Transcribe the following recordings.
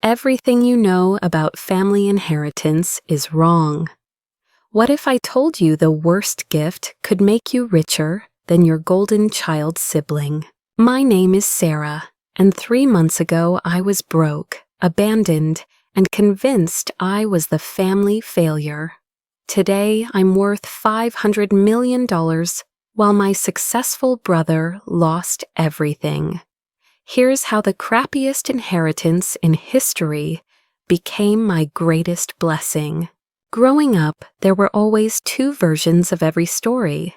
Everything you know about family inheritance is wrong. What if I told you the worst gift could make you richer than your golden child sibling? My name is Sarah, and 3 months ago I was broke, abandoned, and convinced I was the family failure. Today I'm worth $500 million, while my successful brother lost everything. Here's how the crappiest inheritance in history became my greatest blessing. Growing up, there were always 2 versions of every story.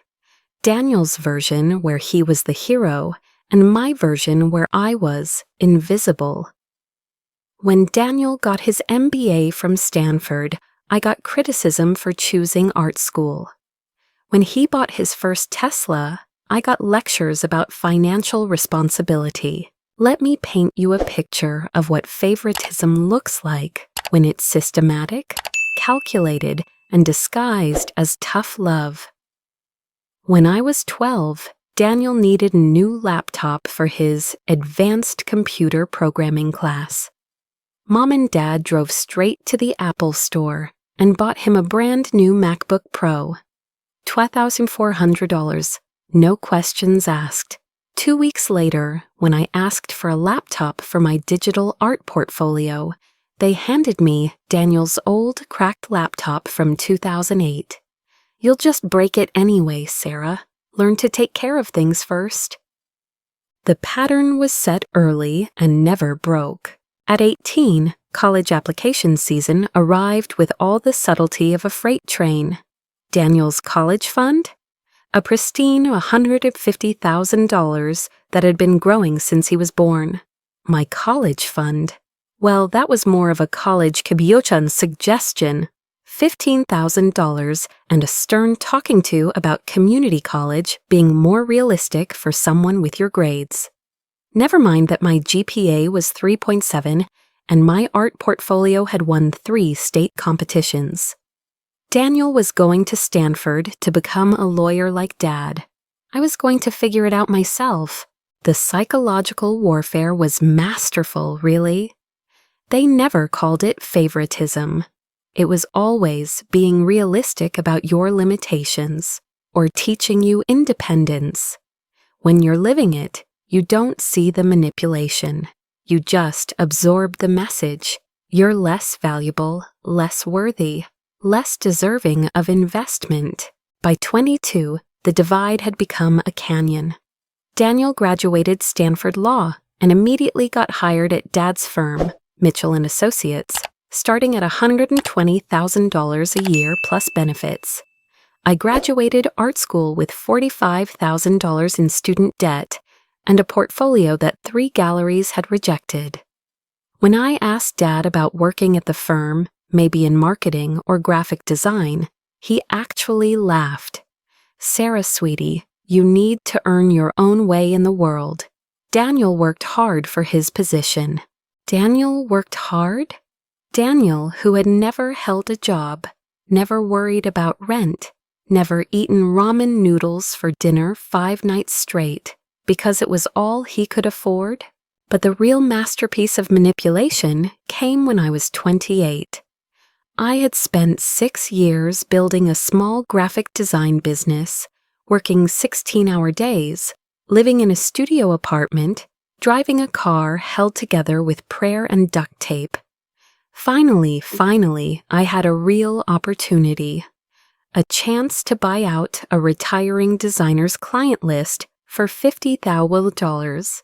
Daniel's version, where he was the hero, and my version, where I was invisible. When Daniel got his MBA from Stanford, I got criticism for choosing art school. When he bought his first Tesla, I got lectures about financial responsibility. Let me paint you a picture of what favoritism looks like when it's systematic, calculated, and disguised as tough love. When I was 12, Daniel needed a new laptop for his advanced computer programming class. Mom and Dad drove straight to the Apple store and bought him a brand new MacBook Pro. $12,400, no questions asked. 2 weeks later, when I asked for a laptop for my digital art portfolio, they handed me Daniel's old cracked laptop from 2008. You'll just break it anyway, Sarah. Learn to take care of things first. The pattern was set early and never broke. At 18, college application season arrived with all the subtlety of a freight train. Daniel's college fund? A pristine $150,000 that had been growing since he was born. My college fund? Well, that was more of a college kabyochan suggestion. $15,000 and a stern talking to about community college being more realistic for someone with your grades. Never mind that my GPA was 3.7 and my art portfolio had won 3 state competitions. Daniel was going to Stanford to become a lawyer like Dad. I was going to figure it out myself. The psychological warfare was masterful, really. They never called it favoritism. It was always being realistic about your limitations or teaching you independence. When you're living it, you don't see the manipulation. You just absorb the message. You're less valuable, less worthy, less deserving of investment. By 22, the divide had become a canyon. Daniel graduated Stanford Law and immediately got hired at Dad's firm, Mitchell & Associates, starting at $120,000 a year plus benefits. I graduated art school with $45,000 in student debt and a portfolio that 3 galleries had rejected. When I asked Dad about working at the firm, maybe in marketing or graphic design, he actually laughed. Sarah, sweetie, you need to earn your own way in the world. Daniel worked hard for his position. Daniel worked hard? Daniel, who had never held a job, never worried about rent, never eaten ramen noodles for dinner 5 nights straight because it was all he could afford? But the real masterpiece of manipulation came when I was 28. I had spent 6 years building a small graphic design business, working 16-hour days, living in a studio apartment, driving a car held together with prayer and duct tape. Finally, I had a real opportunity. A chance to buy out a retiring designer's client list for $50,000.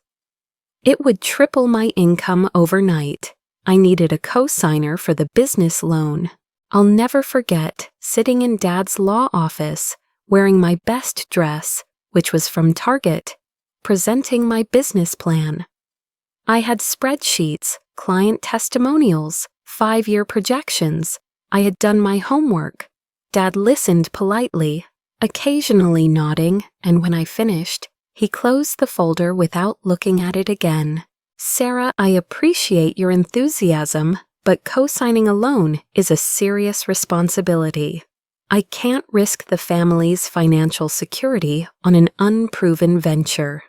It would triple my income overnight. I needed a co-signer for the business loan. I'll never forget sitting in Dad's law office, wearing my best dress, which was from Target, presenting my business plan. I had spreadsheets, client testimonials, 5-year projections. I had done my homework. Dad listened politely, occasionally nodding, and when I finished, he closed the folder without looking at it again. Sarah, I appreciate your enthusiasm, but co-signing alone is a serious responsibility. I can't risk the family's financial security on an unproven venture.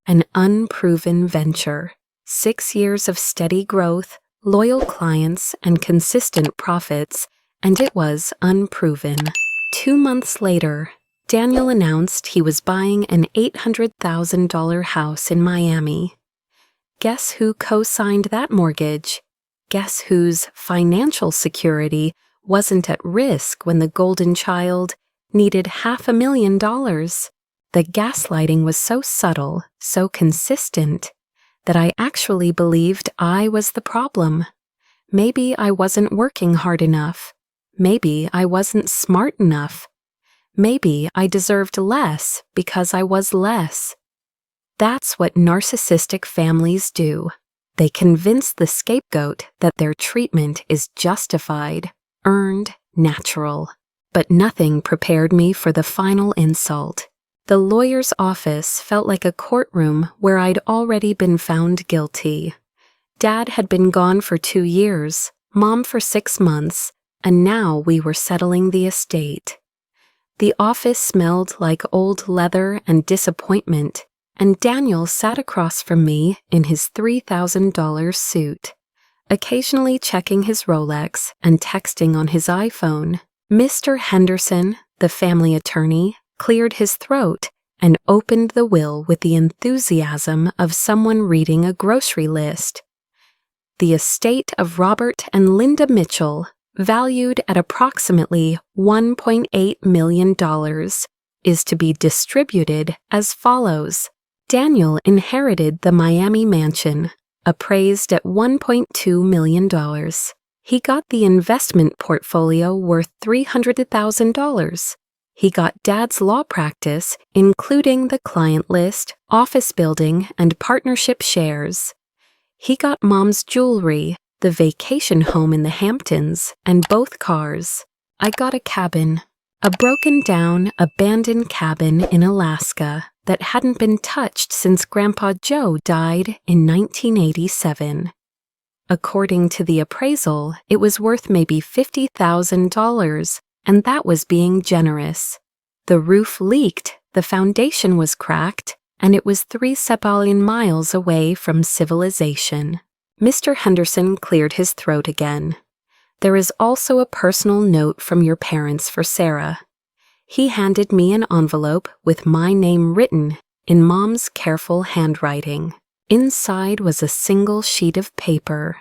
An unproven venture. 6 years of steady growth, loyal clients, and consistent profits, and it was unproven. 2 months later, Daniel announced he was buying an $800,000 house in Miami. Guess who co-signed that mortgage? Guess whose financial security wasn't at risk when the golden child needed $500,000? The gaslighting was so subtle, so consistent, that I actually believed I was the problem. Maybe I wasn't working hard enough. Maybe I wasn't smart enough. Maybe I deserved less because I was less. That's what narcissistic families do. They convince the scapegoat that their treatment is justified, earned, natural. But nothing prepared me for the final insult. The lawyer's office felt like a courtroom where I'd already been found guilty. Dad had been gone for 2 years, Mom for 6 months, and now we were settling the estate. The office smelled like old leather and disappointment, and Daniel sat across from me in his $3,000 suit, occasionally checking his Rolex and texting on his iPhone. Mr. Henderson, the family attorney, cleared his throat and opened the will with the enthusiasm of someone reading a grocery list. The estate of Robert and Linda Mitchell, valued at approximately $1.8 million, is to be distributed as follows. Daniel inherited the Miami mansion, appraised at $1.2 million. He got the investment portfolio worth $300,000. He got Dad's law practice, including the client list, office building, and partnership shares. He got Mom's jewelry, the vacation home in the Hamptons, and both cars. I got a cabin, a broken-down, abandoned cabin in Alaska that hadn't been touched since Grandpa Joe died in 1987. According to the appraisal, it was worth maybe $50,000, and that was being generous. The roof leaked, the foundation was cracked, and it was 3 sepallion miles away from civilization. Mr. Henderson cleared his throat again. There is also a personal note from your parents for Sarah. He handed me an envelope with my name written in Mom's careful handwriting. Inside was a single sheet of paper.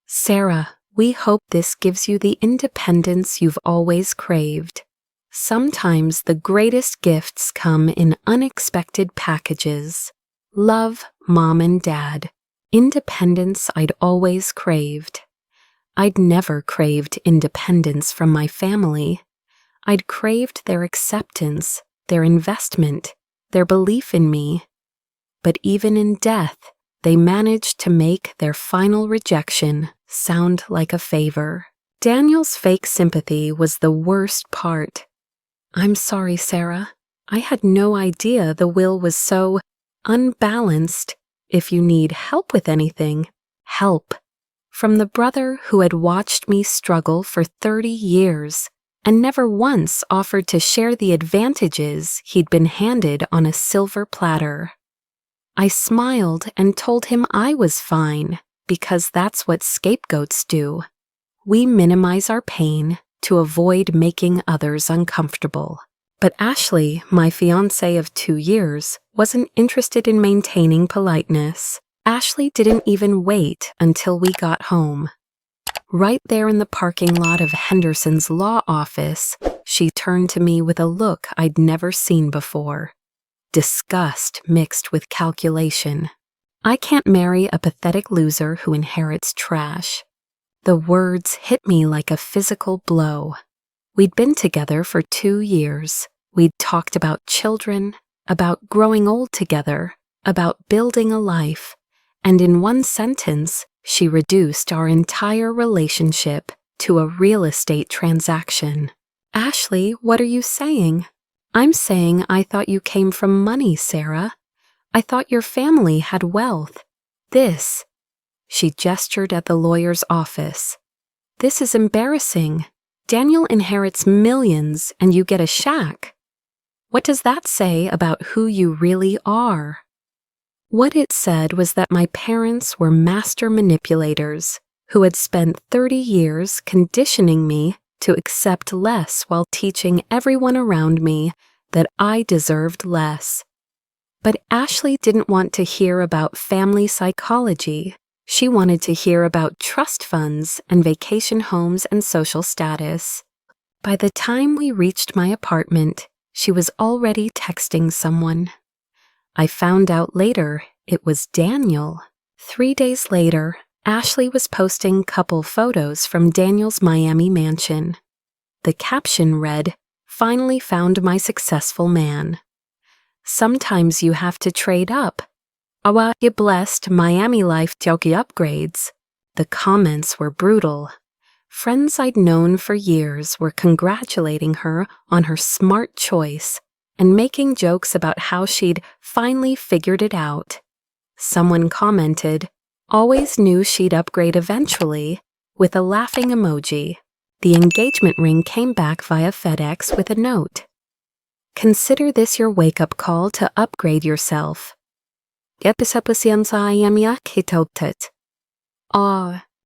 Sarah, we hope this gives you the independence you've always craved. Sometimes the greatest gifts come in unexpected packages. Love, Mom and Dad. Independence I'd always craved. I'd never craved independence from my family. I'd craved their acceptance, their investment, their belief in me. But even in death, they managed to make their final rejection sound like a favor. Daniel's fake sympathy was the worst part. I'm sorry, Sarah. I had no idea the will was so unbalanced. If you need help with anything, help. From the brother who had watched me struggle for 30 years and never once offered to share the advantages he'd been handed on a silver platter. I smiled and told him I was fine, because that's what scapegoats do. We minimize our pain to avoid making others uncomfortable. But Ashley, my fiancée of 2 years, wasn't interested in maintaining politeness. Ashley didn't even wait until we got home. Right there in the parking lot of Henderson's law office, she turned to me with a look I'd never seen before. Disgust mixed with calculation. I can't marry a pathetic loser who inherits trash. The words hit me like a physical blow. We'd been together for 2 years. We'd talked about children, about growing old together, about building a life, and in one sentence, she reduced our entire relationship to a real estate transaction. Ashley, what are you saying? I'm saying I thought you came from money, Sarah. I thought your family had wealth. This, she gestured at the lawyer's office. This is embarrassing. Daniel inherits millions and you get a shack. What does that say about who you really are? What it said was that my parents were master manipulators who had spent 30 years conditioning me to accept less while teaching everyone around me that I deserved less. But Ashley didn't want to hear about family psychology. She wanted to hear about trust funds and vacation homes and social status. By the time we reached my apartment, she was already texting someone. I found out later it was Daniel. 3 days later, Ashley was posting couple photos from Daniel's Miami mansion. The caption read, "Finally found my successful man." Sometimes you have to trade up. Awa you blessed Miami life tioki upgrades. The comments were brutal. Friends I'd known for years were congratulating her on her smart choice and making jokes about how she'd finally figured it out. Someone commented, "Always knew she'd upgrade eventually," with a laughing emoji. The engagement ring came back via FedEx with a note. Consider this your wake-up call to upgrade yourself.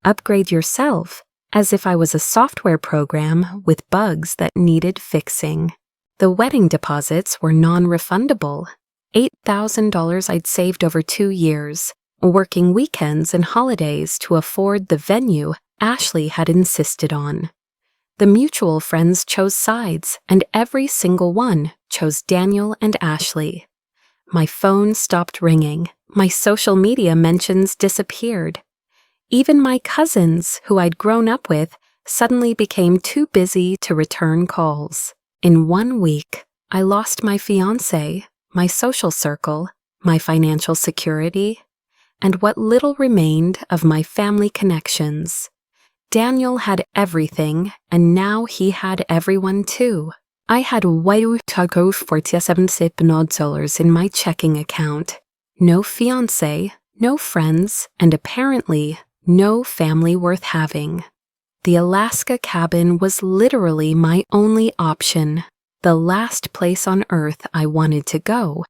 Upgrade yourself, as if I was a software program with bugs that needed fixing. The wedding deposits were non-refundable. $8,000 I'd saved over 2 years, working weekends and holidays to afford the venue Ashley had insisted on. The mutual friends chose sides, and every single one chose Daniel and Ashley. My phone stopped ringing. My social media mentions disappeared. Even my cousins, who I'd grown up with, suddenly became too busy to return calls. In 1 week, I lost my fiancé, my social circle, my financial security, and what little remained of my family connections. Daniel had everything, and now he had everyone too. I had $47 in my checking account, no fiancé, no friends, and apparently no family worth having. The Alaska cabin was literally my only option, the last place on Earth I wanted to go,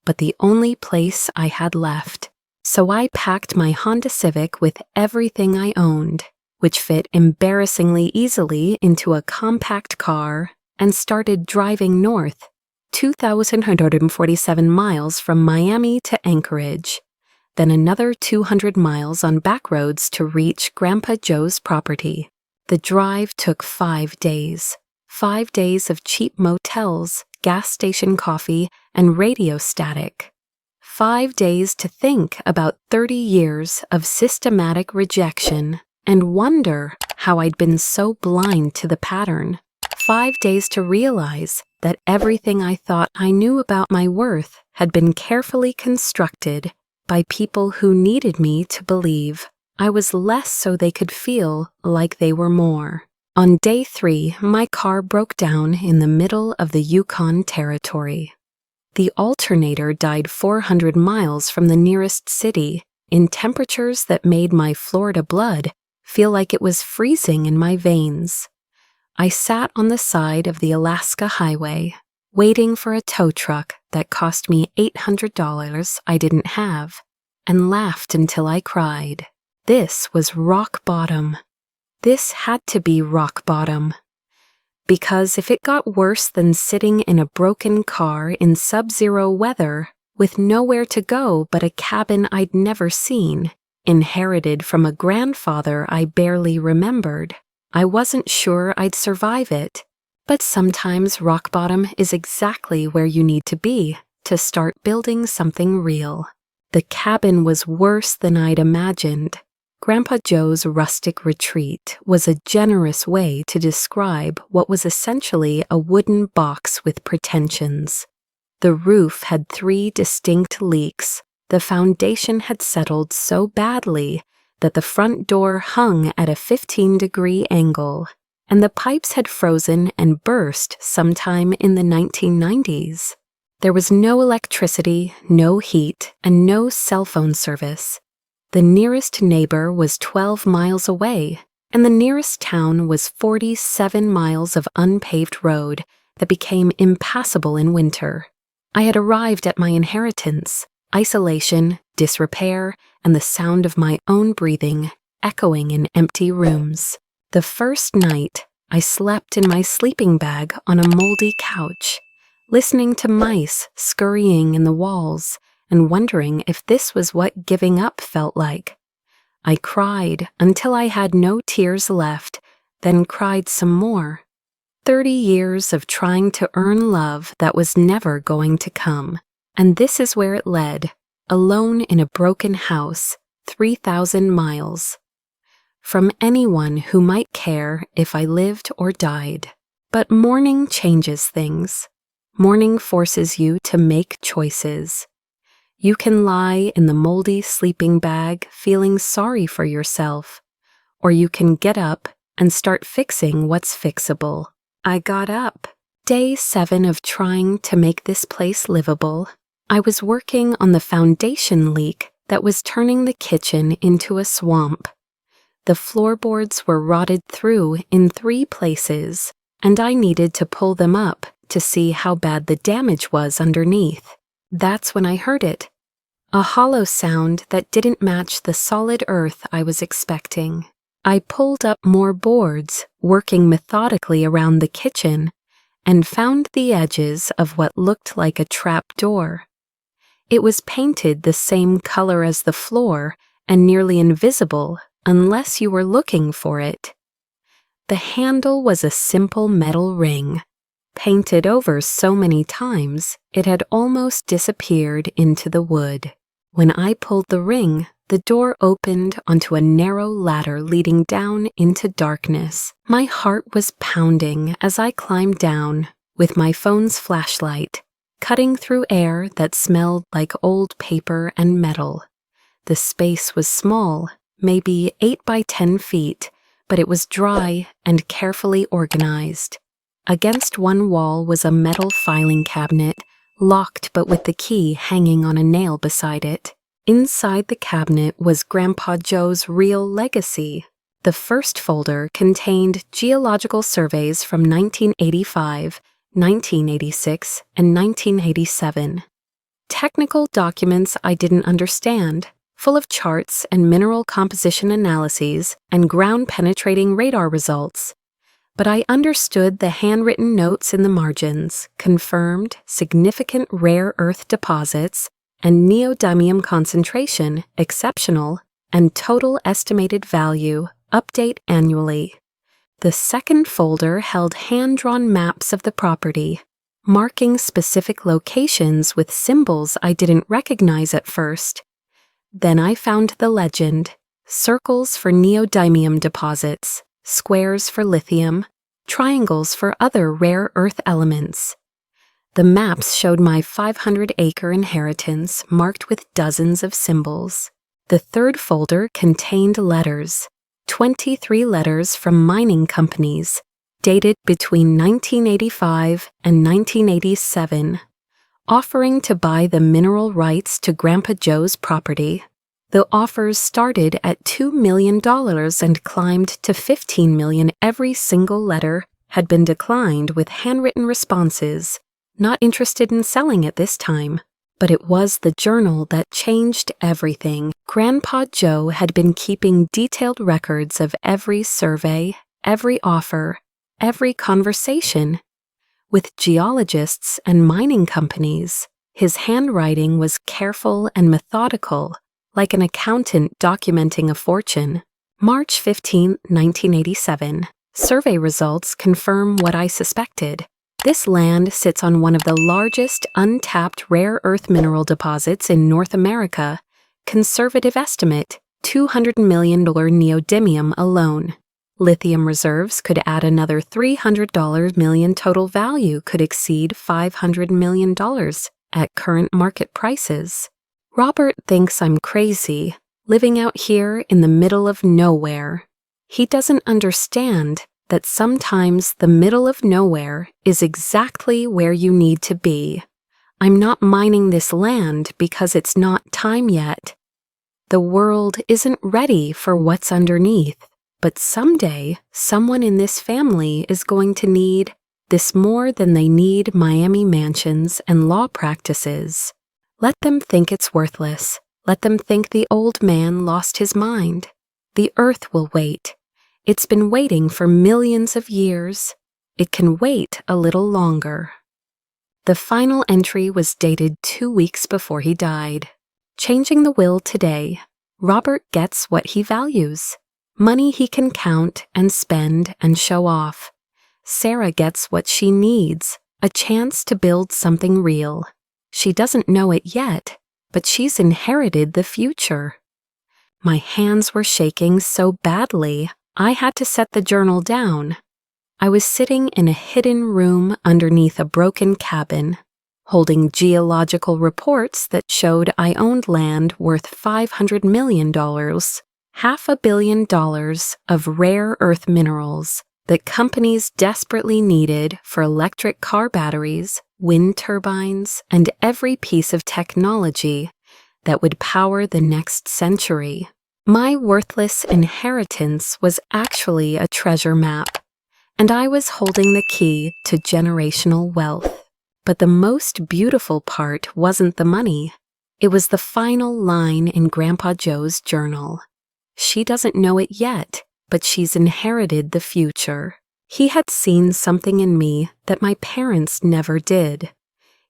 but the only place I had left. So I packed my Honda Civic with everything I owned, which fit embarrassingly easily into a compact car, and started driving north, 2,147 miles from Miami to Anchorage, then another 200 miles on back roads to reach Grandpa Joe's property. The drive took 5 days. 5 days of cheap motels, gas station coffee, and radio static. 5 days to think about 30 years of systematic rejection and wonder how I'd been so blind to the pattern. 5 days to realize that everything I thought I knew about my worth had been carefully constructed by people who needed me to believe I was less so they could feel like they were more. On day 3, my car broke down in the middle of the Yukon Territory. The alternator died 400 miles from the nearest city in temperatures that made my Florida blood feel like it was freezing in my veins. I sat on the side of the Alaska highway, waiting for a tow truck that cost me $800 I didn't have, and laughed until I cried. This was rock bottom. This had to be rock bottom. Because if it got worse than sitting in a broken car in sub-zero weather, with nowhere to go but a cabin I'd never seen, inherited from a grandfather I barely remembered, I wasn't sure I'd survive it. But sometimes rock bottom is exactly where you need to be to start building something real. The cabin was worse than I'd imagined. Grandpa Joe's rustic retreat was a generous way to describe what was essentially a wooden box with pretensions. The roof had 3 distinct leaks. The foundation had settled so badly that the front door hung at a 15-degree angle, and the pipes had frozen and burst sometime in the 1990s. There was no electricity, no heat, and no cell phone service. The nearest neighbor was 12 miles away, and the nearest town was 47 miles of unpaved road that became impassable in winter. I had arrived at my inheritance, isolation, disrepair, and the sound of my own breathing echoing in empty rooms. The first night, I slept in my sleeping bag on a moldy couch, listening to mice scurrying in the walls and wondering if this was what giving up felt like. I cried until I had no tears left, then cried some more. 30 years of trying to earn love that was never going to come. And this is where it led, alone in a broken house, 3,000 miles. From anyone who might care if I lived or died. But mourning changes things. Mourning forces you to make choices. You can lie in the moldy sleeping bag feeling sorry for yourself, or you can get up and start fixing what's fixable. I got up. Day 7 of trying to make this place livable. I was working on the foundation leak that was turning the kitchen into a swamp. The floorboards were rotted through in 3 places, and I needed to pull them up to see how bad the damage was underneath. That's when I heard it. A hollow sound that didn't match the solid earth I was expecting. I pulled up more boards, working methodically around the kitchen, and found the edges of what looked like a trap door. It was painted the same color as the floor and nearly invisible unless you were looking for it. The handle was a simple metal ring. Painted over so many times, it had almost disappeared into the wood. When I pulled the ring, the door opened onto a narrow ladder leading down into darkness. My heart was pounding as I climbed down, with my phone's flashlight, cutting through air that smelled like old paper and metal. The space was small, maybe 8 by 10 feet, but it was dry and carefully organized. Against one wall was a metal filing cabinet, locked but with the key hanging on a nail beside it. Inside the cabinet was Grandpa Joe's real legacy. The first folder contained geological surveys from 1985, 1986, and 1987. Technical documents I didn't understand, full of charts and mineral composition analyses and ground-penetrating radar results. But I understood the handwritten notes in the margins, confirmed significant rare earth deposits, and neodymium concentration, exceptional, and total estimated value, update annually. The second folder held hand-drawn maps of the property, marking specific locations with symbols I didn't recognize at first. Then I found the legend: circles for neodymium deposits, squares for lithium, triangles for other rare earth elements. The maps showed my 500-acre inheritance marked with dozens of symbols. The third folder contained letters, 23 letters from mining companies, dated between 1985 and 1987, offering to buy the mineral rights to Grandpa Joe's property. The offers started at $2 million and climbed to $15 million. Every single letter had been declined with handwritten responses, not interested in selling at this time. But it was the journal that changed everything. Grandpa Joe had been keeping detailed records of every survey, every offer, every conversation. With geologists and mining companies, his handwriting was careful and methodical, like an accountant documenting a fortune. March 15, 1987. Survey results confirm what I suspected. This land sits on one of the largest untapped rare earth mineral deposits in North America. Conservative estimate, $200 million neodymium alone. Lithium reserves could add another $300 million. Total value could exceed $500 million at current market prices. Robert thinks I'm crazy, living out here in the middle of nowhere. He doesn't understand that sometimes the middle of nowhere is exactly where you need to be. I'm not mining this land because it's not time yet. The world isn't ready for what's underneath, but someday someone in this family is going to need this more than they need Miami mansions and law practices. Let them think it's worthless. Let them think the old man lost his mind. The Earth will wait. It's been waiting for millions of years. It can wait a little longer. The final entry was dated 2 weeks before he died. Changing the will today, Robert gets what he values. Money he can count and spend and show off. Sarah gets what she needs, a chance to build something real. She doesn't know it yet, but she's inherited the future. My hands were shaking so badly, I had to set the journal down. I was sitting in a hidden room underneath a broken cabin, holding geological reports that showed I owned land worth $500 million, $500 million of rare earth minerals that companies desperately needed for electric car batteries, wind turbines, and every piece of technology that would power the next century. My worthless inheritance was actually a treasure map, and I was holding the key to generational wealth. But the most beautiful part wasn't the money. It was the final line in Grandpa Joe's journal. She doesn't know it yet, but she's inherited the future. He had seen something in me that my parents never did.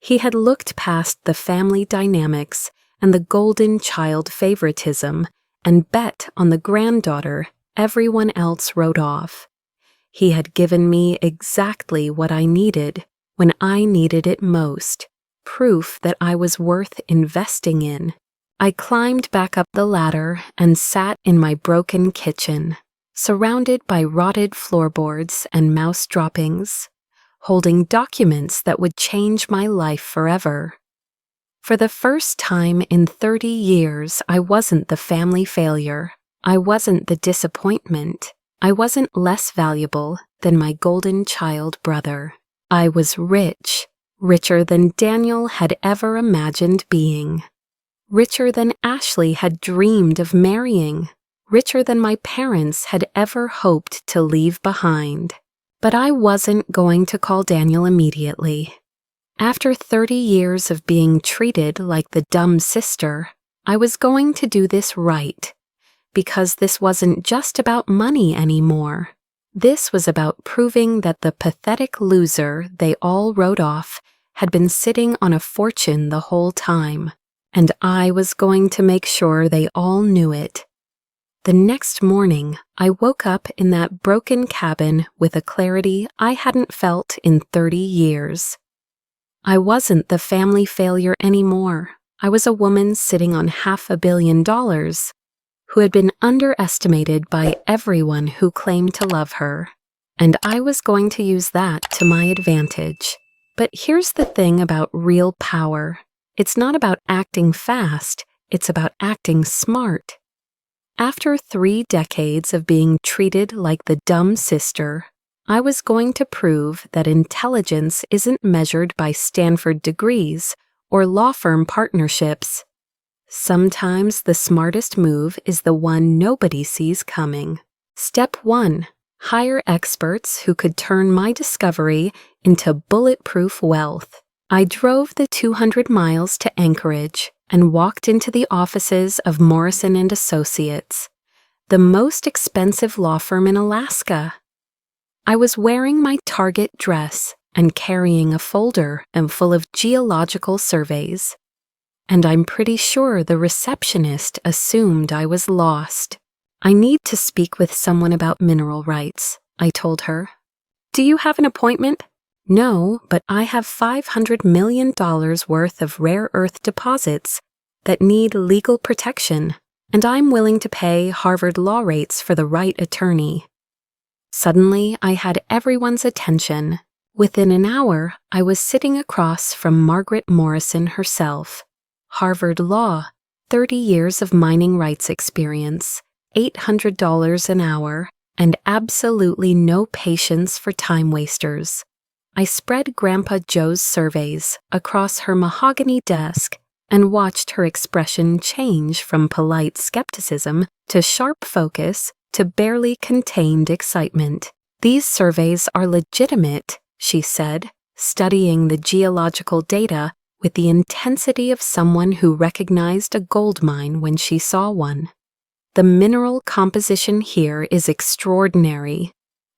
He had looked past the family dynamics and the golden child favoritism and bet on the granddaughter everyone else wrote off. He had given me exactly what I needed when I needed it most, proof that I was worth investing in. I climbed back up the ladder and sat in my broken kitchen, surrounded by rotted floorboards and mouse droppings, holding documents that would change my life forever. For the first time in 30 years, I wasn't the family failure. I wasn't the disappointment. I wasn't less valuable than my golden child brother. I was rich, richer than Daniel had ever imagined being. Richer than Ashley had dreamed of marrying. Richer than my parents had ever hoped to leave behind. But I wasn't going to call Daniel immediately. After 30 years of being treated like the dumb sister, I was going to do this right, because this wasn't just about money anymore. This was about proving that the pathetic loser they all wrote off had been sitting on a fortune the whole time, and I was going to make sure they all knew it. The next morning, I woke up in that broken cabin with a clarity I hadn't felt in 30 years. I wasn't the family failure anymore. I was a woman sitting on $500 million who had been underestimated by everyone who claimed to love her, and I was going to use that to my advantage. But here's the thing about real power. It's not about acting fast, it's about acting smart. After 3 decades of being treated like the dumb sister, I was going to prove that intelligence isn't measured by Stanford degrees or law firm partnerships. Sometimes the smartest move is the one nobody sees coming. Step 1. Hire experts who could turn my discovery into bulletproof wealth. I drove the 200 miles to Anchorage and walked into the offices of Morrison & Associates, the most expensive law firm in Alaska. I was wearing my Target dress and carrying a folder full of geological surveys. And I'm pretty sure the receptionist assumed I was lost. I need to speak with someone about mineral rights, I told her. Do you have an appointment? No, but I have $500 million worth of rare earth deposits that need legal protection, and I'm willing to pay Harvard law rates for the right attorney. Suddenly, I had everyone's attention. Within an hour, I was sitting across from Margaret Morrison herself. Harvard Law, 30 years of mining rights experience, $800 an hour, and absolutely no patience for time wasters. I spread Grandpa Joe's surveys across her mahogany desk and watched her expression change from polite skepticism to sharp focus to barely contained excitement. These surveys are legitimate, she said, studying the geological data with the intensity of someone who recognized a gold mine when she saw one. The mineral composition here is extraordinary.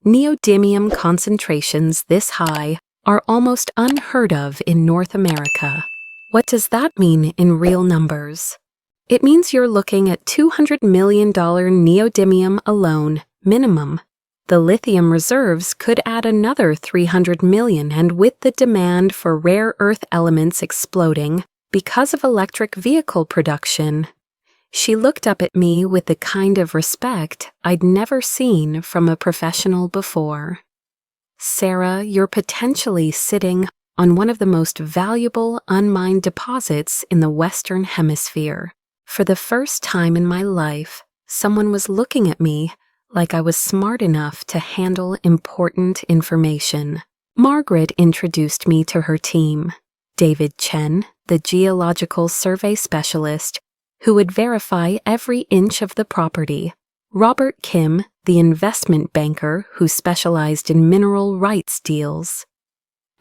Neodymium concentrations this high are almost unheard of in North America. What does that mean in real numbers? It means you're looking at $200 million neodymium alone, minimum. The lithium reserves could add another $300 million, and with the demand for rare earth elements exploding because of electric vehicle production. She looked up at me with the kind of respect I'd never seen from a professional before. Sarah, you're potentially sitting on one of the most valuable unmined deposits in the Western Hemisphere. For the first time in my life, someone was looking at me like I was smart enough to handle important information. Margaret introduced me to her team. David Chen, the geological survey specialist, who would verify every inch of the property. Robert Kim, the investment banker who specialized in mineral rights deals.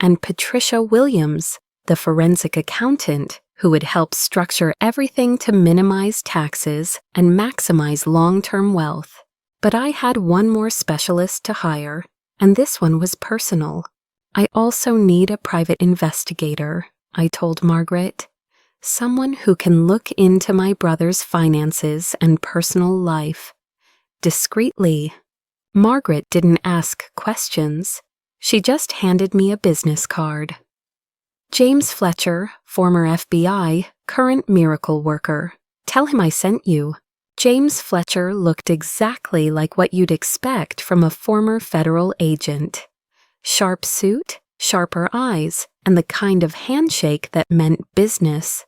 And Patricia Williams, the forensic accountant who would help structure everything to minimize taxes and maximize long-term wealth. But I had one more specialist to hire, and this one was personal. I also need a private investigator, I told Margaret. Someone who can look into my brother's finances and personal life. Discreetly. Margaret didn't ask questions. She just handed me a business card. James Fletcher, former FBI, current miracle worker. Tell him I sent you. James Fletcher looked exactly like what you'd expect from a former federal agent. Sharp suit, sharper eyes, and the kind of handshake that meant business.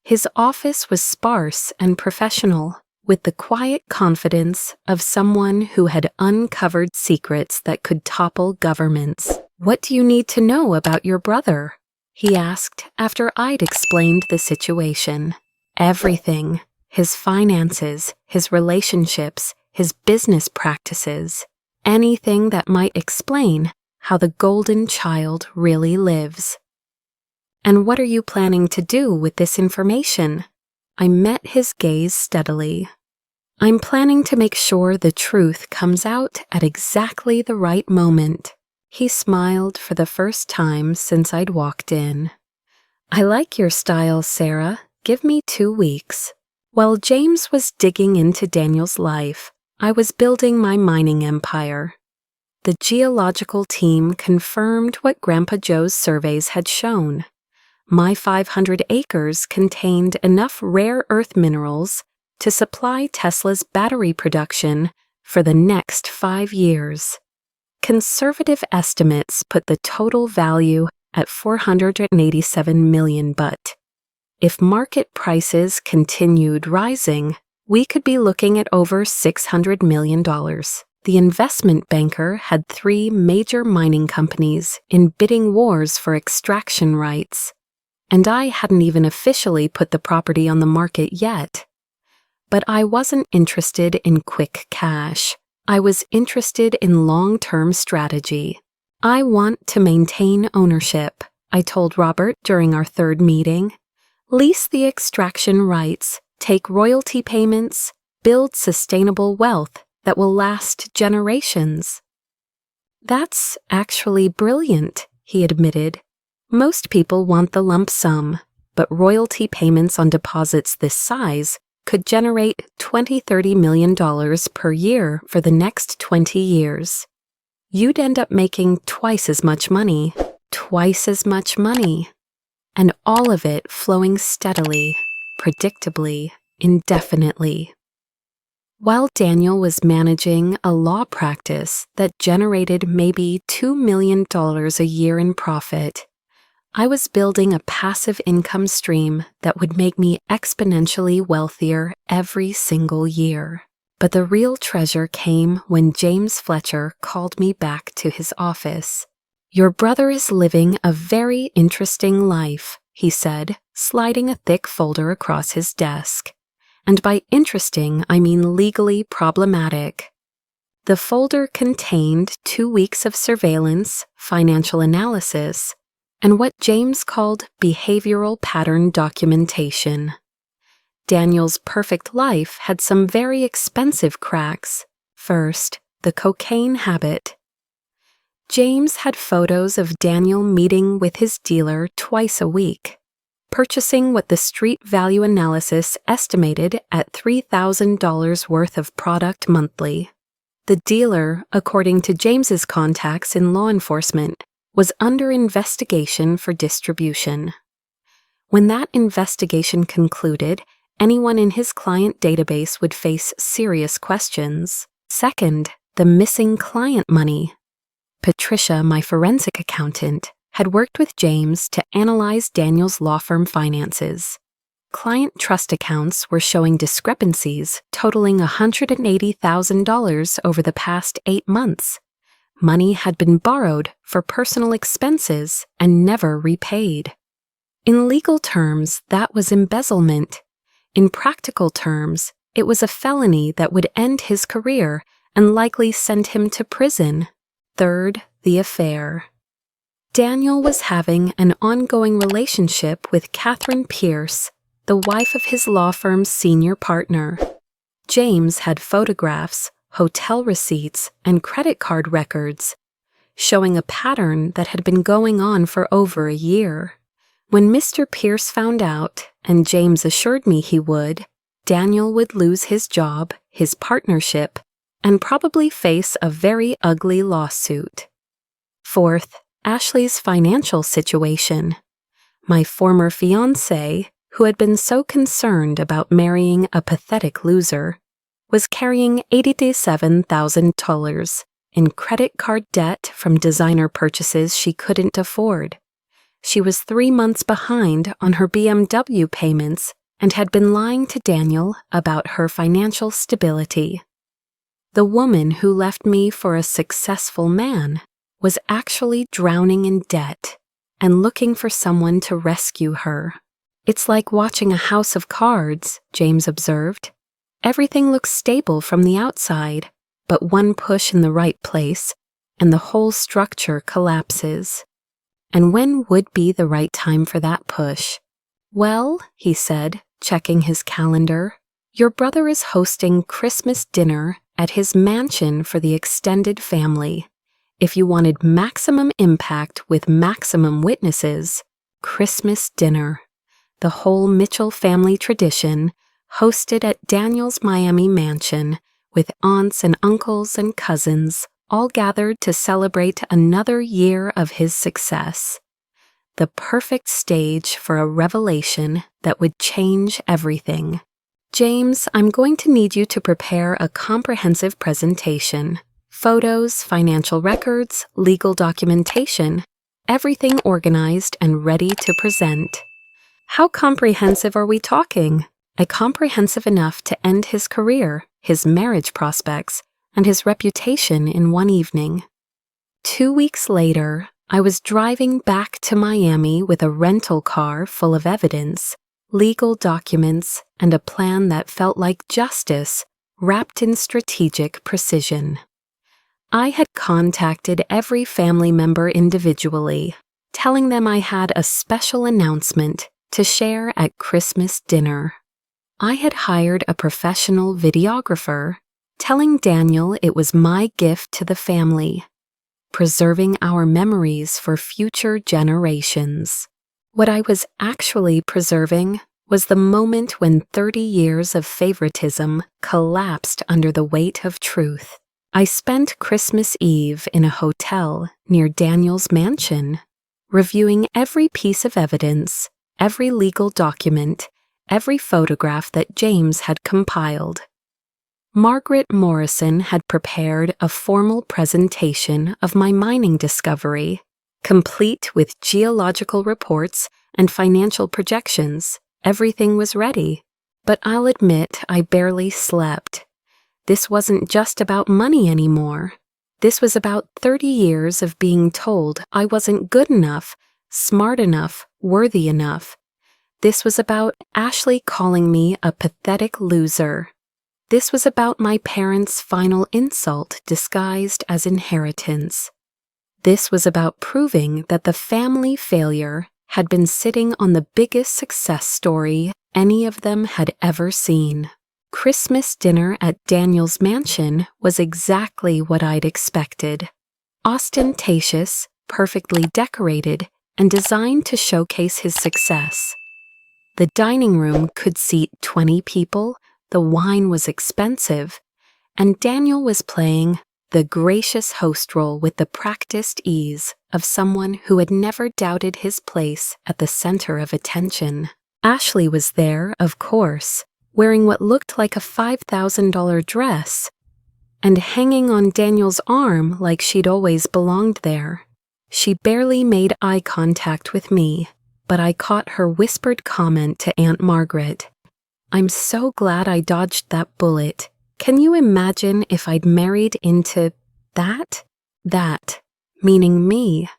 His office was sparse and professional, with the quiet confidence of someone who had uncovered secrets that could topple governments. "What do you need to know about your brother?" he asked after I'd explained the situation. Everything. His finances, his relationships, his business practices. Anything that might explain how the golden child really lives. "And what are you planning to do with this information?" I met his gaze steadily. "I'm planning to make sure the truth comes out at exactly the right moment." He smiled for the first time since I'd walked in. "I like your style, Sarah. Give me 2 weeks." While James was digging into Daniel's life, I was building my mining empire. The geological team confirmed what Grandpa Joe's surveys had shown. My 500 acres contained enough rare earth minerals to supply Tesla's battery production for the next 5 years. Conservative estimates put the total value at $487 million, but if market prices continued rising, we could be looking at over $600 million. The investment banker had 3 major mining companies in bidding wars for extraction rights, and I hadn't even officially put the property on the market yet. But I wasn't interested in quick cash. I was interested in long-term strategy. "I want to maintain ownership," I told Robert during our 3rd meeting. "Lease the extraction rights, take royalty payments, build sustainable wealth that will last generations." "That's actually brilliant," he admitted. "Most people want the lump sum, but royalty payments on deposits this size could generate $20–30 million per year for the next 20 years. You'd end up making twice as much money, and all of it flowing steadily, predictably, indefinitely." While Daniel was managing a law practice that generated maybe $2 million a year in profit, I was building a passive income stream that would make me exponentially wealthier every single year. But the real treasure came when James Fletcher called me back to his office. "Your brother is living a very interesting life," he said, sliding a thick folder across his desk. And by interesting, I mean legally problematic. The folder contained 2 weeks of surveillance, financial analysis, and what James called behavioral pattern documentation. Daniel's perfect life had some very expensive cracks. First, the cocaine habit. James had photos of Daniel meeting with his dealer twice a week, purchasing what the street value analysis estimated at $3,000 worth of product monthly. The dealer, according to James's contacts in law enforcement, was under investigation for distribution. When that investigation concluded, anyone in his client database would face serious questions. Second, the missing client money. Patricia, my forensic accountant, had worked with James to analyze Daniel's law firm finances. Client trust accounts were showing discrepancies totaling $180,000 over the past 8 months. Money had been borrowed for personal expenses and never repaid. In legal terms, that was embezzlement. In practical terms, it was a felony that would end his career and likely send him to prison. Third, the affair. Daniel was having an ongoing relationship with Catherine Pierce, the wife of his law firm's senior partner. James had photographs, hotel receipts, and credit card records, showing a pattern that had been going on for over a year. When Mr. Pierce found out, and James assured me he would, Daniel would lose his job, his partnership, and probably face a very ugly lawsuit. Fourth, Ashley's financial situation. My former fiancée, who had been so concerned about marrying a pathetic loser, was carrying $87,000 in credit card debt from designer purchases she couldn't afford. She was 3 months behind on her BMW payments and had been lying to Daniel about her financial stability. The woman who left me for a successful man was actually drowning in debt and looking for someone to rescue her. It's like watching a house of cards, James observed. Everything looks stable from the outside, but one push in the right place, and the whole structure collapses. And when would be the right time for that push? Well, he said, checking his calendar, your brother is hosting Christmas dinner at his mansion for the extended family. If you wanted maximum impact with maximum witnesses, Christmas dinner. The whole Mitchell family tradition, hosted at Daniel's Miami mansion, with aunts and uncles and cousins, all gathered to celebrate another year of his success. The perfect stage for a revelation that would change everything. James, I'm going to need you to prepare a comprehensive presentation. Photos, financial records, legal documentation, everything organized and ready to present. How comprehensive are we talking? Comprehensive enough to end his career, his marriage prospects, and his reputation in one evening. 2 weeks later, I was driving back to Miami with a rental car full of evidence, legal documents, and a plan that felt like justice wrapped in strategic precision. I had contacted every family member individually, telling them I had a special announcement to share at Christmas dinner. I had hired a professional videographer, telling Daniel it was my gift to the family, preserving our memories for future generations. What I was actually preserving was the moment when 30 years of favoritism collapsed under the weight of truth. I spent Christmas Eve in a hotel near Daniel's mansion, reviewing every piece of evidence, every legal document, every photograph that James had compiled. Margaret Morrison had prepared a formal presentation of my mining discovery, complete with geological reports and financial projections. Everything was ready, but I'll admit I barely slept. This wasn't just about money anymore. This was about 30 years of being told I wasn't good enough, smart enough, worthy enough. This was about Ashley calling me a pathetic loser. This was about my parents' final insult disguised as inheritance. This was about proving that the family failure had been sitting on the biggest success story any of them had ever seen. Christmas dinner at Daniel's mansion was exactly what I'd expected. Ostentatious, perfectly decorated, and designed to showcase his success. The dining room could seat 20 people, the wine was expensive, and Daniel was playing the gracious host role with the practiced ease of someone who had never doubted his place at the center of attention. Ashley was there, of course, wearing what looked like a $5,000 dress, and hanging on Daniel's arm like she'd always belonged there. She barely made eye contact with me, but I caught her whispered comment to Aunt Margaret. "I'm so glad I dodged that bullet. Can you imagine if I'd married into that? That, meaning me,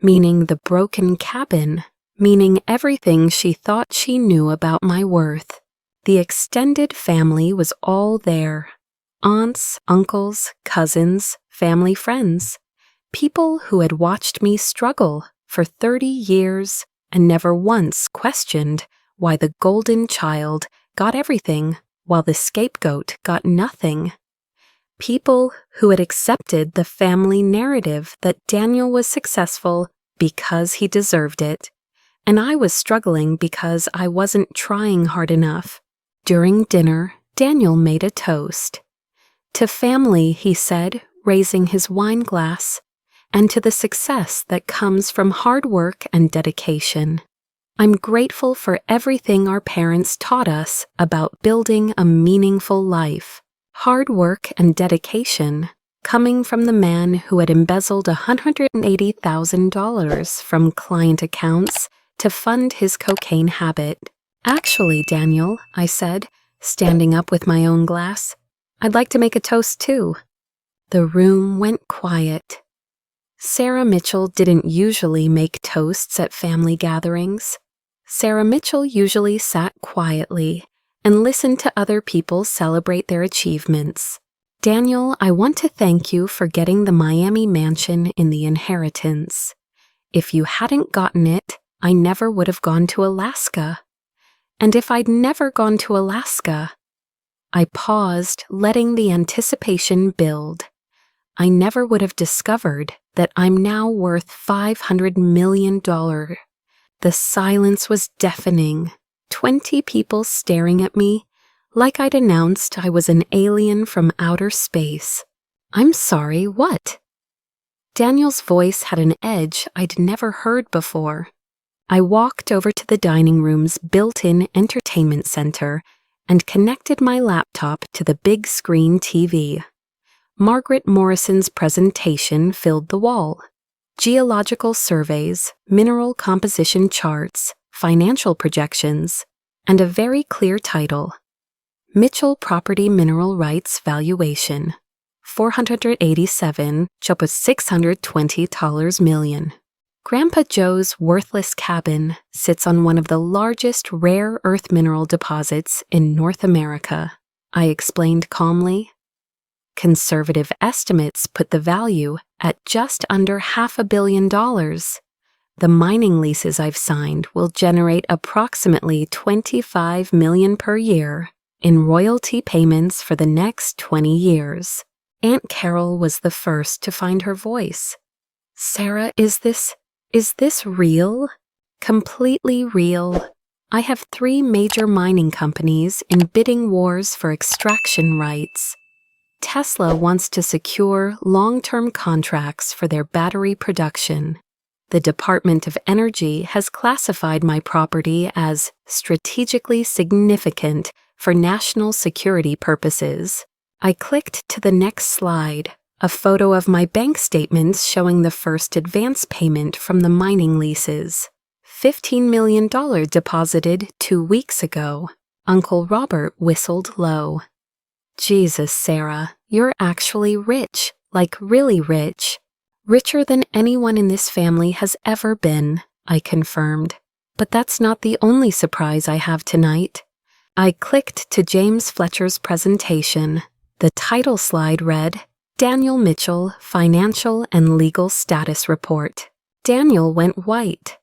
meaning the broken cabin, meaning everything she thought she knew about my worth." The extended family was all there. Aunts, uncles, cousins, family friends. People who had watched me struggle for 30 years and never once questioned why the golden child got everything while the scapegoat got nothing. People who had accepted the family narrative that Daniel was successful because he deserved it, and I was struggling because I wasn't trying hard enough. During dinner, Daniel made a toast. To family, he said, raising his wine glass, and to the success that comes from hard work and dedication. I'm grateful for everything our parents taught us about building a meaningful life. Hard work and dedication, coming from the man who had embezzled $180,000 from client accounts to fund his cocaine habit. "Actually, Daniel," I said, standing up with my own glass, "I'd like to make a toast too." The room went quiet. Sarah Mitchell didn't usually make toasts at family gatherings. Sarah Mitchell usually sat quietly and listened to other people celebrate their achievements. "Daniel, I want to thank you for getting the Miami mansion in the inheritance. If you hadn't gotten it, I never would have gone to Alaska. And if I'd never gone to Alaska..." I paused, letting the anticipation build. "I never would have discovered that I'm now worth $500 million. The silence was deafening. 20 people staring at me, like I'd announced I was an alien from outer space. "I'm sorry, what?" Daniel's voice had an edge I'd never heard before. I walked over to the dining room's built-in entertainment center and connected my laptop to the big screen TV. Margaret Morrison's presentation filled the wall. Geological surveys, mineral composition charts, financial projections, and a very clear title: Mitchell Property Mineral Rights Valuation, $487.620 million. Grandpa Joe's worthless cabin sits on one of the largest rare earth mineral deposits in North America, I explained calmly. Conservative estimates put the value at just under $500 million. The mining leases I've signed will generate approximately $25 million per year in royalty payments for the next 20 years. Aunt Carol was the first to find her voice. "Sarah, is this real?" "Completely real. I have 3 major mining companies in bidding wars for extraction rights. Tesla wants to secure long-term contracts for their battery production. The Department of Energy has classified my property as strategically significant for national security purposes." I clicked to the next slide, a photo of my bank statements showing the first advance payment from the mining leases. $15 million deposited 2 weeks ago. Uncle Robert whistled low. "Jesus, Sarah, you're actually rich, like really rich. Richer than anyone in this family has ever been," I confirmed. "But that's not the only surprise I have tonight." I clicked to James Fletcher's presentation. The title slide read, "Daniel Mitchell, Financial and Legal Status Report." Daniel went white.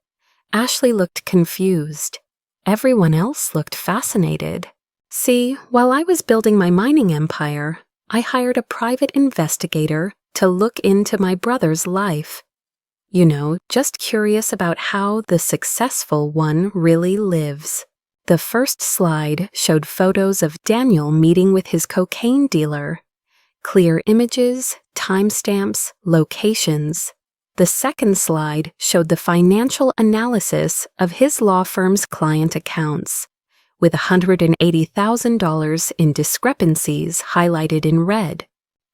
Ashley looked confused. Everyone else looked fascinated. See, while I was building my mining empire, I hired a private investigator to look into my brother's life. You know, just curious about how the successful one really lives. The first slide showed photos of Daniel meeting with his cocaine dealer. Clear images, timestamps, locations. The second slide showed the financial analysis of his law firm's client accounts, with $180,000 in discrepancies highlighted in red.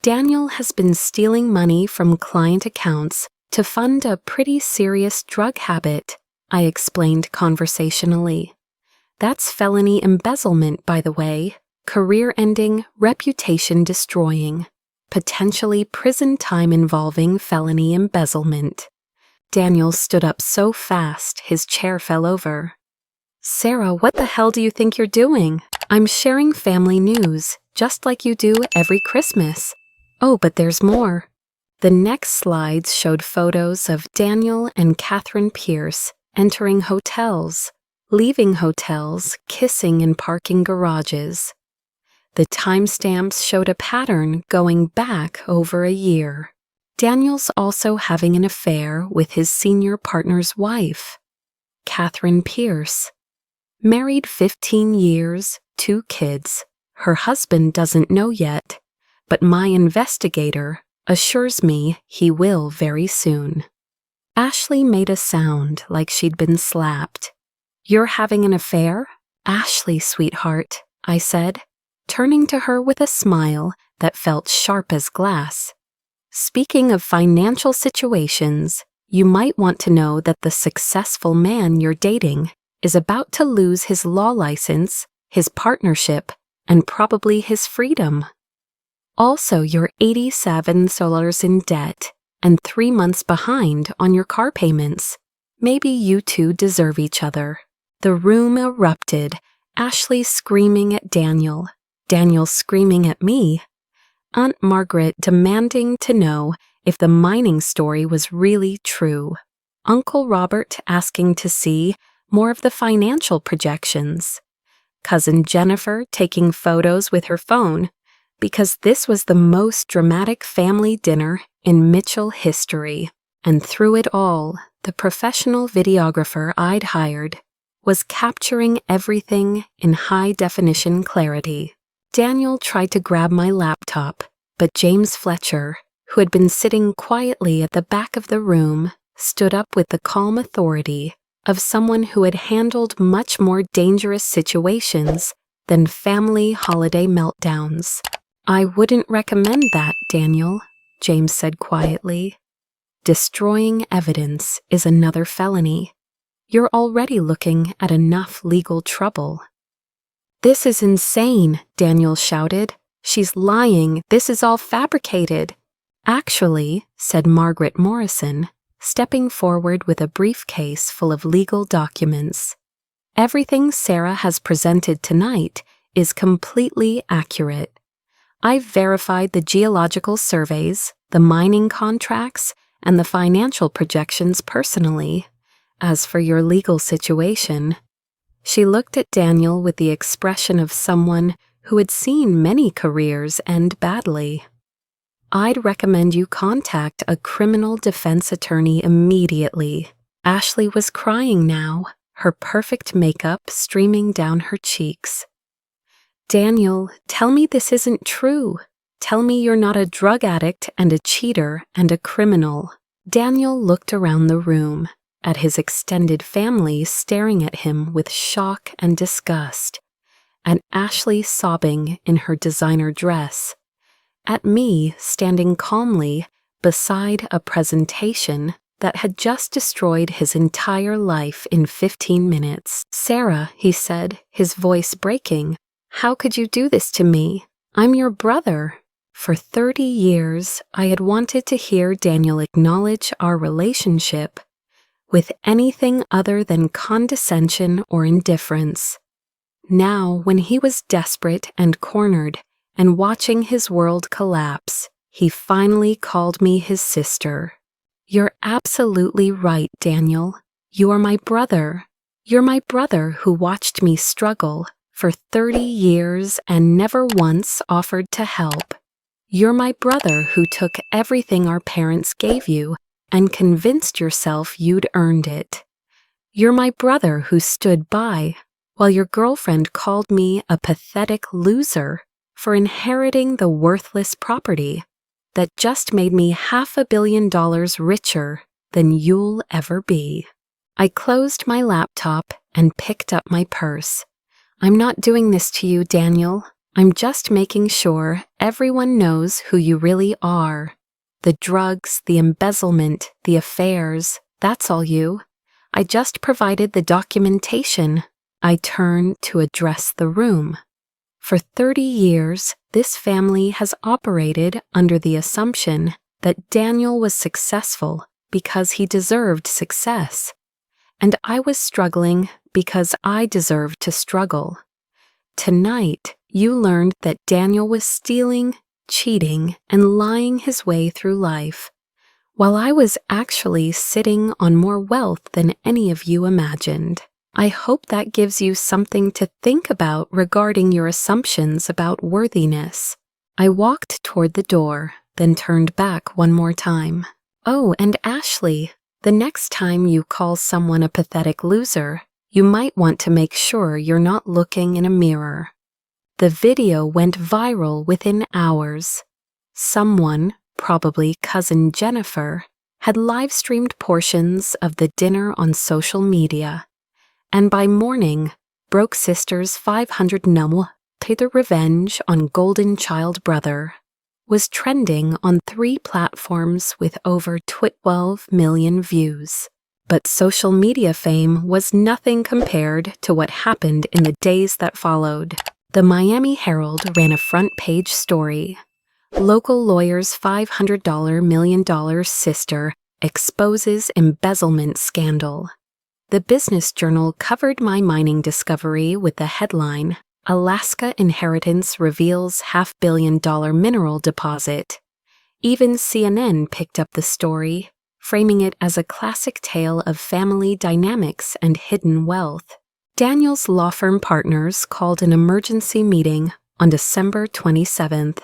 Daniel has been stealing money from client accounts to fund a pretty serious drug habit, I explained conversationally. That's felony embezzlement, by the way, career-ending, reputation-destroying, potentially prison time involving felony embezzlement. Daniel stood up so fast his chair fell over. Sarah, what the hell do you think you're doing? I'm sharing family news, just like you do every Christmas. Oh, but there's more. The next slides showed photos of Daniel and Catherine Pierce entering hotels, leaving hotels, kissing in parking garages. The timestamps showed a pattern going back over a year. Daniel's also having an affair with his senior partner's wife, Catherine Pierce. Married 15 years, 2 kids. Her husband doesn't know yet, but my investigator assures me he will very soon. Ashley made a sound like she'd been slapped. You're having an affair? Ashley, sweetheart, I said, turning to her with a smile that felt sharp as glass. Speaking of financial situations, you might want to know that the successful man you're dating is about to lose his law license, his partnership, and probably his freedom. Also, you're $87 in debt and 3 months behind on your car payments. Maybe you two deserve each other. The room erupted, Ashley screaming at Daniel, Daniel screaming at me, Aunt Margaret demanding to know if the mining story was really true, Uncle Robert asking to see more of the financial projections, Cousin Jennifer taking photos with her phone, because this was the most dramatic family dinner in Mitchell history, and through it all, the professional videographer I'd hired was capturing everything in high-definition clarity. Daniel tried to grab my laptop, but James Fletcher, who had been sitting quietly at the back of the room, stood up with the calm authority of someone who had handled much more dangerous situations than family holiday meltdowns. I wouldn't recommend that, Daniel, James said quietly. Destroying evidence is another felony. You're already looking at enough legal trouble. This is insane, Daniel shouted. She's lying. This is all fabricated. Actually, said Margaret Morrison, stepping forward with a briefcase full of legal documents. Everything Sarah has presented tonight is completely accurate. I've verified the geological surveys, the mining contracts, and the financial projections personally. As for your legal situation, she looked at Daniel with the expression of someone who had seen many careers end badly. I'd recommend you contact a criminal defense attorney immediately. Ashley was crying now, her perfect makeup streaming down her cheeks. Daniel, tell me this isn't true. Tell me you're not a drug addict and a cheater and a criminal. Daniel looked around the room, at his extended family staring at him with shock and disgust, at Ashley sobbing in her designer dress, at me standing calmly beside a presentation that had just destroyed his entire life in 15 minutes. Sarah, he said, his voice breaking, how could you do this to me? I'm your brother. For 30 years, I had wanted to hear Daniel acknowledge our relationship with anything other than condescension or indifference. Now, when he was desperate and cornered and watching his world collapse, he finally called me his sister. You're absolutely right, Daniel. You are my brother. You're my brother who watched me struggle for 30 years and never once offered to help. You're my brother who took everything our parents gave you and convinced yourself you'd earned it. You're my brother who stood by while your girlfriend called me a pathetic loser for inheriting the worthless property that just made me $500 million richer than you'll ever be. I closed my laptop and picked up my purse. I'm not doing this to you, Daniel. I'm just making sure everyone knows who you really are. The drugs, the embezzlement, the affairs, that's all you. I just provided the documentation. I turned to address the room. For 30 years, this family has operated under the assumption that Daniel was successful because he deserved success. And I was struggling because I deserved to struggle. Tonight, you learned that Daniel was stealing, cheating, and lying his way through life, while I was actually sitting on more wealth than any of you imagined. I hope that gives you something to think about regarding your assumptions about worthiness. I walked toward the door, then turned back one more time. Oh, and Ashley, the next time you call someone a pathetic loser, you might want to make sure you're not looking in a mirror. The video went viral within hours. Someone, probably cousin Jennifer, had live-streamed portions of the dinner on social media, and by morning, Broke Sister's 500 numb to the revenge on Golden Child Brother was trending on 3 platforms with over 12 million views. But social media fame was nothing compared to what happened in the days that followed. The Miami Herald ran a front-page story. Local lawyer's $500 million sister exposes embezzlement scandal. The Business Journal covered my mining discovery with the headline, Alaska Inheritance Reveals $500 million Mineral Deposit. Even CNN picked up the story, framing it as a classic tale of family dynamics and hidden wealth. Daniel's law firm partners called an emergency meeting on December 27th.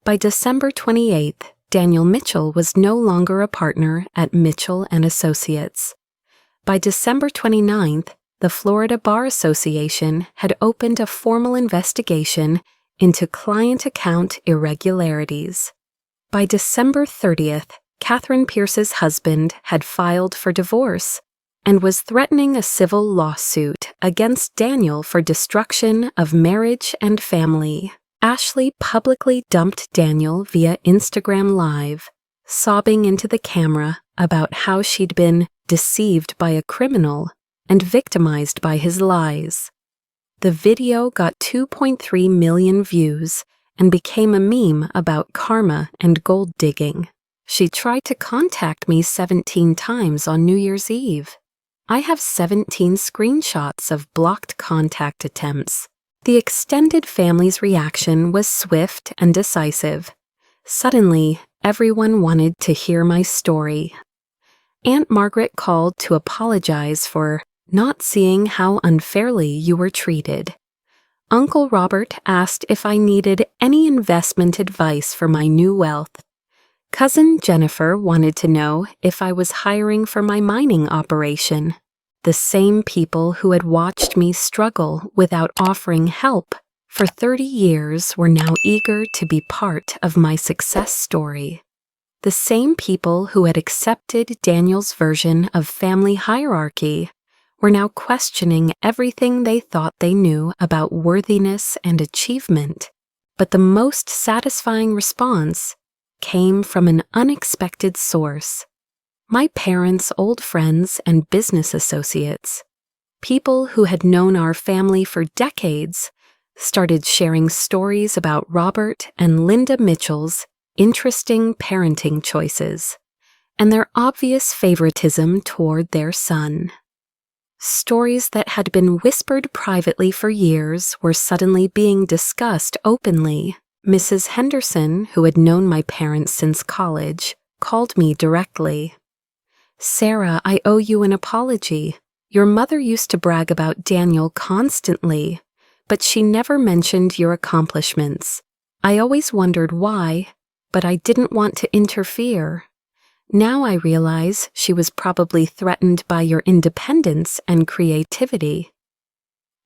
By December 28th, Daniel Mitchell was no longer a partner at Mitchell & Associates. By December 29th, the Florida Bar Association had opened a formal investigation into client account irregularities. By December 30th, Catherine Pierce's husband had filed for divorce and was threatening a civil lawsuit against Daniel for destruction of marriage and family. Ashley publicly dumped Daniel via Instagram Live, sobbing into the camera about how she'd been deceived by a criminal and victimized by his lies. The video got 2.3 million views and became a meme about karma and gold digging. She tried to contact me 17 times on New Year's Eve. I have 17 screenshots of blocked contact attempts. The extended family's reaction was swift and decisive. Suddenly, everyone wanted to hear my story. Aunt Margaret called to apologize for not seeing how unfairly you were treated. Uncle Robert asked if I needed any investment advice for my new wealth. Cousin Jennifer wanted to know if I was hiring for my mining operation. The same people who had watched me struggle without offering help for 30 years were now eager to be part of my success story. The same people who had accepted Daniel's version of family hierarchy were now questioning everything they thought they knew about worthiness and achievement. But the most satisfying response came from an unexpected source. My parents' old friends and business associates, people who had known our family for decades, started sharing stories about Robert and Linda Mitchell's interesting parenting choices and their obvious favoritism toward their son. Stories that had been whispered privately for years were suddenly being discussed openly. Mrs. Henderson, who had known my parents since college, called me directly. "Sarah, I owe you an apology. Your mother used to brag about Daniel constantly, but she never mentioned your accomplishments. I always wondered why, but I didn't want to interfere. Now I realize she was probably threatened by your independence and creativity.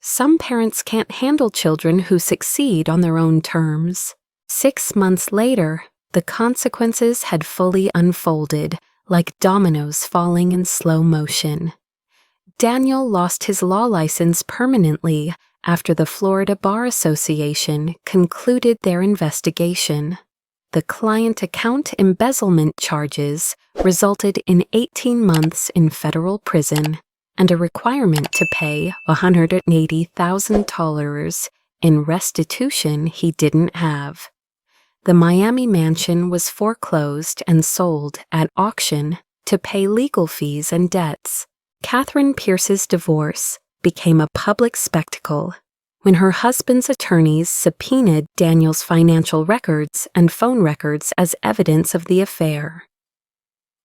Some parents can't handle children who succeed on their own terms. 6 months later, the consequences had fully unfolded, like dominoes falling in slow motion. Daniel lost his law license permanently after the Florida Bar Association concluded their investigation. The client account embezzlement charges resulted in 18 months in federal prison and a requirement to pay $180,000 in restitution he didn't have. The Miami mansion was foreclosed and sold at auction to pay legal fees and debts. Catherine Pierce's divorce became a public spectacle when her husband's attorneys subpoenaed Daniel's financial records and phone records as evidence of the affair.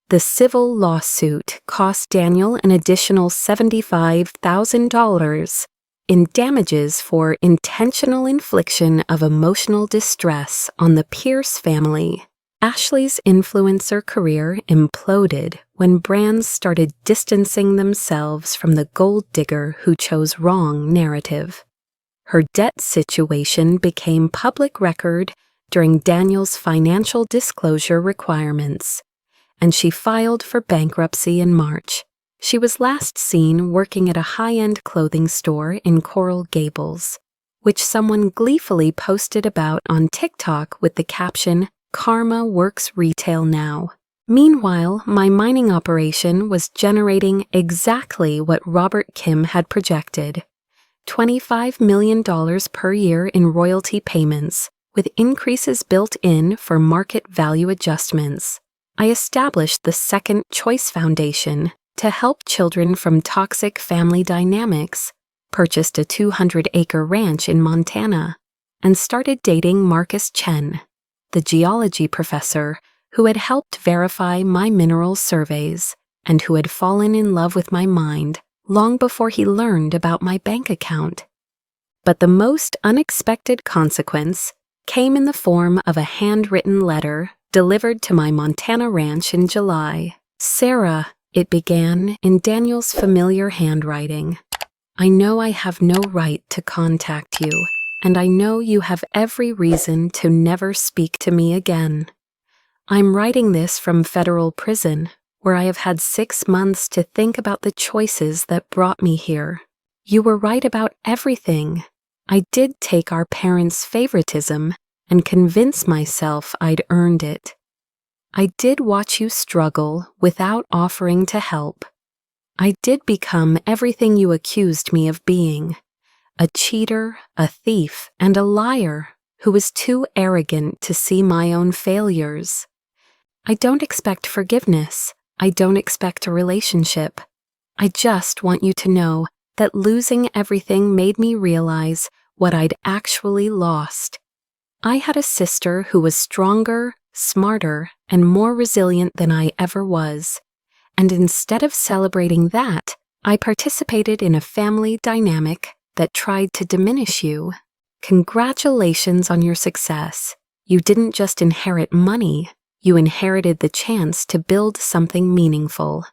The civil lawsuit cost Daniel an additional $75,000 in damages for intentional infliction of emotional distress on the Pierce family. Ashley's influencer career imploded when brands started distancing themselves from the gold digger who chose wrong narrative. Her debt situation became public record during Daniel's financial disclosure requirements, and she filed for bankruptcy in March. She was last seen working at a high-end clothing store in Coral Gables, which someone gleefully posted about on TikTok with the caption, "Karma works retail now." Meanwhile, my mining operation was generating exactly what Robert Kim had projected, $25 million per year in royalty payments, with increases built in for market value adjustments. I established the Second Choice Foundation to help children from toxic family dynamics, purchased a 200-acre ranch in Montana, and started dating Marcus Chen, the geology professor who had helped verify my mineral surveys and who had fallen in love with my mind long before he learned about my bank account. But the most unexpected consequence came in the form of a handwritten letter delivered to my Montana ranch in July. "Sarah," it began in Daniel's familiar handwriting, "I know I have no right to contact you, and I know you have every reason to never speak to me again. I'm writing this from federal prison, where I have had 6 months to think about the choices that brought me here. You were right about everything. I did take our parents' favoritism and convince myself I'd earned it. I did watch you struggle without offering to help. I did become everything you accused me of being, a cheater, a thief, and a liar who was too arrogant to see my own failures. I don't expect forgiveness. I don't expect a relationship. I just want you to know that losing everything made me realize what I'd actually lost. I had a sister who was stronger, smarter, and more resilient than I ever was, and instead of celebrating that, I participated in a family dynamic that tried to diminish you. Congratulations on your success. You didn't just inherit money, you inherited the chance to build something meaningful.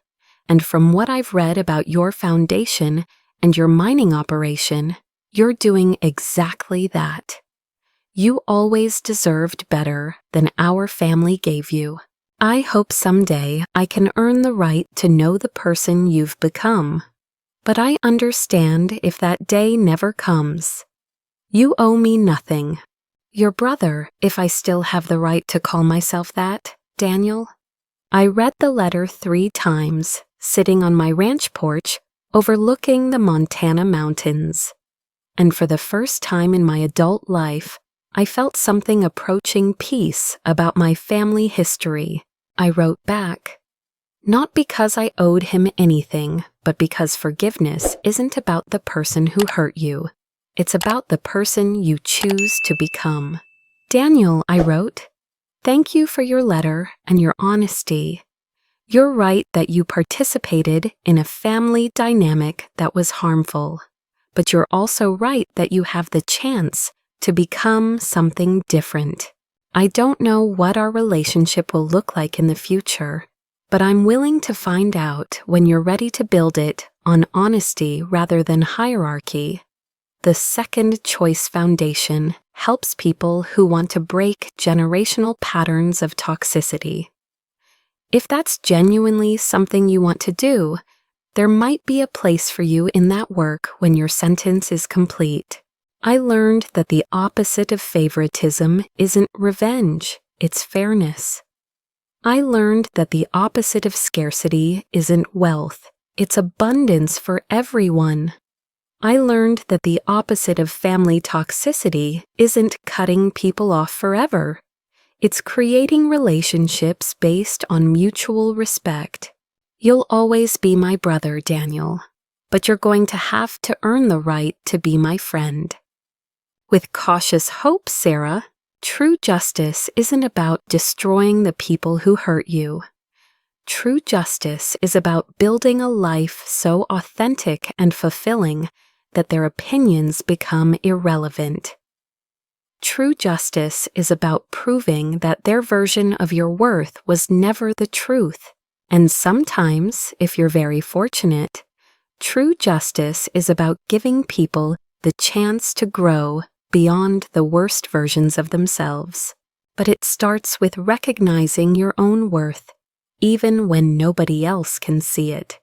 And from what I've read about your foundation and your mining operation, you're doing exactly that. You always deserved better than our family gave you. I hope someday I can earn the right to know the person you've become. But I understand if that day never comes. You owe me nothing. Your brother, if I still have the right to call myself that, Daniel." I read the letter 3 times, sitting on my ranch porch, overlooking the Montana mountains. And for the first time in my adult life, I felt something approaching peace about my family history. I wrote back, "Not because I owed him anything, but because forgiveness isn't about the person who hurt you. It's about the person you choose to become." "Daniel," I wrote, "thank you for your letter and your honesty. You're right that you participated in a family dynamic that was harmful, but you're also right that you have the chance to become something different. I don't know what our relationship will look like in the future, but I'm willing to find out when you're ready to build it on honesty rather than hierarchy. The second choice foundation helps people who want to break generational patterns of toxicity. If that's genuinely something you want to do, there might be a place for you in that work when your sentence is complete. I learned that the opposite of favoritism isn't revenge, it's fairness. I learned that the opposite of scarcity isn't wealth, it's abundance for everyone. I learned that the opposite of family toxicity isn't cutting people off forever. It's creating relationships based on mutual respect. You'll always be my brother, Daniel, but you're going to have to earn the right to be my friend. With cautious hope, Sarah, true justice isn't about destroying the people who hurt you. True justice is about building a life so authentic and fulfilling that their opinions become irrelevant. True justice is about proving that their version of your worth was never the truth. And sometimes, if you're very fortunate, true justice is about giving people the chance to grow beyond the worst versions of themselves. But it starts with recognizing your own worth, even when nobody else can see it.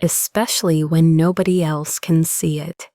Especially when nobody else can see it.